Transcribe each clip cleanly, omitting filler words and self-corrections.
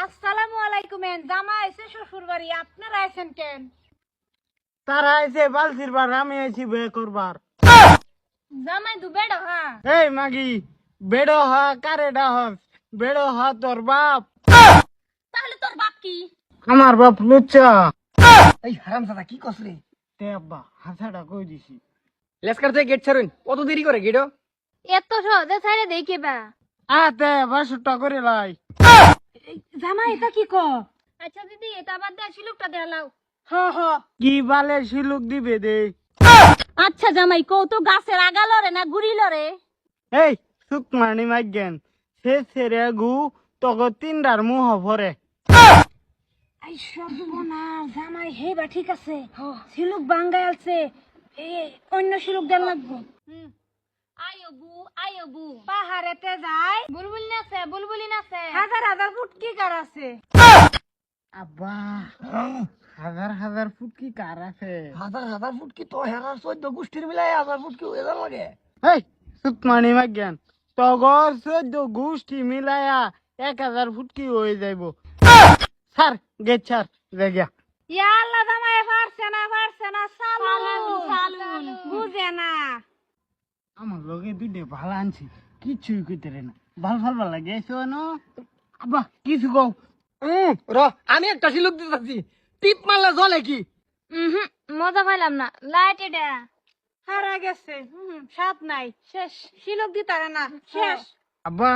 আসসালামু আলাইকুম। জামা এসে শ্বশুর বাড়ি, আপনারা আছেন কেন? তারা আইছে বালতির বার, আমি আইছি বে করবার। জামাই দু বেড়ো হ্যাঁ। এই মাগি, বেড়ো হা কারে ডাহস? বেড়ো হা তোর বাপ। তাহলে তোর বাপ কি? আমার বাপ লুচ্চা। এই হারামজাদা কি কস রে? তে আব্বা হাসাটা কই দিছি। লেসকার থেকে গেট ছাড়ুন, কত দেরি করে গেটও? এত সহজে ছাইড়ে দেখি বা। আতে বাসুটা করে লাই। জামাই এটা কি ক? আচ্ছা দিদি, এটা বাদ দে, শিলুকটা দেলাও। হ হ। কি বালে শিলুক দিবে দে। আচ্ছা জামাই, কও তো গাছের আগা লরে না গুড়ি লরে? এই সুকমানি মাইগেন, সে সেরে গু তগো তিনডার মুহ ভরে। আই সর্বনাশ, জামাই হেবা ঠিক আছে। শিলুক বাঙ্গাই আছে, অন্য শিলুক দেন লাগবো। আয়বু পাহাড়েতে যায়, বুলবুলি নাচে, বুলবুলি নাচে, হাজার হাজার ফুটকি কার আছে। আব্বা হাজার হাজার ফুট কি কার আছে? হাজার হাজার ফুট কি তো হেরার 14 গোষ্ঠীর মিলাই 1000 ফুট কি হয়ে লাগে? এই সুকমানি মাইগেন, তগর 14 গোষ্ঠী মিলায়া 1000 ফুট কি হয়ে যাইব। স্যার গেট ছাড় জায়গা। ইয়া আল্লাহ, জামাই পারছে না, সালুন বুঝে না। আমার লগে দুইটা ভালো আনছি, কিছুই কইতে রে না। ভাল লাগে এসো না আব্বা, কিছু কও। র আমি একটা শিলুক দিতেছি, টিপ মারলে জ্বলে কি? মজা পাইলাম না, লাইট এটা হারা গেছে। সাত নাই, শেষ শিলক দিতারে না, শেষ। আব্বা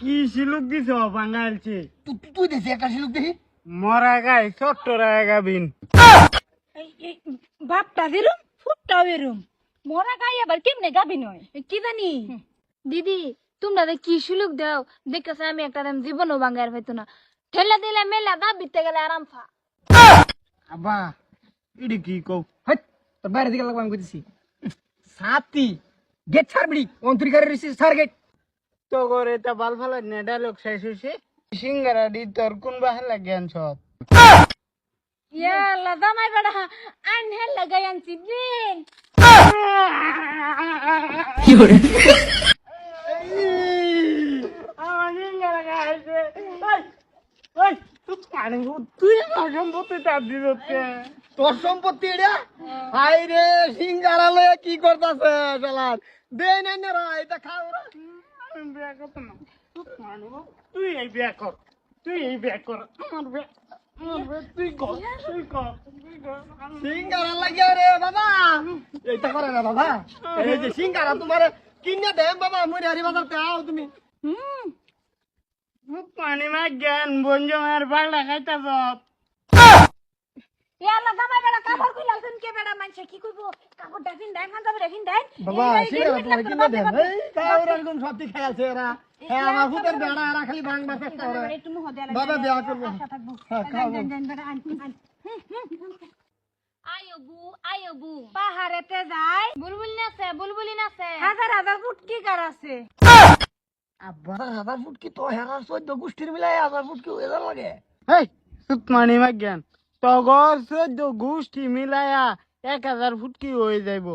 কি শিলুক দিছ বাঙালছে? তুই দিছি একটা শিলুক দেখি। মরা গাই ছোট্ট গাবিন। বাপটা বেরুম, ফুটটা বেরুম, মরা গাই আবার কেমনে গাবি নয় কি জানি। দিদি, তোমরা কি সুলুক দাও দেখতেছে, আমি একটা দাম জীবনও বাঙ্গার হইতো না। ঠেলা দিলে মেলা দাব বিতে গেলে আরাম ফা। আব্বা ইডি কি কও? হাট, তোর বাইরে দিকে লাগবে আমি কইতেছি। সাতি গেট ছাড়বি, অন্তরিকারে রিসিস ছাড় গেট। তো করে তা বাল ফালা নে ডায়লগ শেষ হইছে। সিঙ্গারা দি তোর কোন বাহালা জ্ঞান সব। ইয়া আল্লাহ, জামাই বেড়া আইন হেল লাগাই আনছি দিন। আমার সিঙ্গারা খাইছে। ওই তুই পানি তুই আমার সম্পত্তি তার দিতে। তোর সম্পত্তি এটা? হাই রে, সিঙ্গারা লয়ে কি করতাছে শালার? দে নাই না রা, এটা খাও রা। আমি বিয়া করতে না। তুই এই বিয়া কর, তুই এই বিয়া কর। আমার বিয়া তুই কর, তুই কর। সিঙ্গারা লাগিয়া রে বাবা, এইটা করে না বাবা। এই যে সিঙ্গারা তোমার কিনে দে বাবা, মরে হারি বাজারতে আও তুমি। পানি মা জ্ঞান বঞ্জমের বাড়া খাইতা সব। ইয়া আল্লাহ, জামাই বেড়া কাপড় কইলাছেন কে বেড়া মানছে কি কইবো? কাপড়টা কিন দেন, খান যাবে কিন দেন। বাবা সিঙ্গারা তোমার কিনে দে। এই খাও রা, এরকম সত্যি খাইছে এরা। হ্যাঁ, আমার ভূতের বেড়া এরা খালি ভাঙবার চেষ্টা করে। একটু মুহ দেয়া বাবা বিয়া করবো। আশা থাকবো। হ্যাঁ, খাও। দেন বেড়া আন। আয়বু পাহাড়েতে যায়, বুলবুলি নাচে, হাজার হাজার ফুটকি কার আছে। আব্বা হাজার ফুট কি তো হেরার 14 গোষ্ঠীর মিলাই 1000 ফুট কি হয়ে লাগে? এই সুকমানি মা জ্ঞান, তগর 14 গোষ্ঠী মিলায়া 1000 ফুট কি হয়ে যাইব।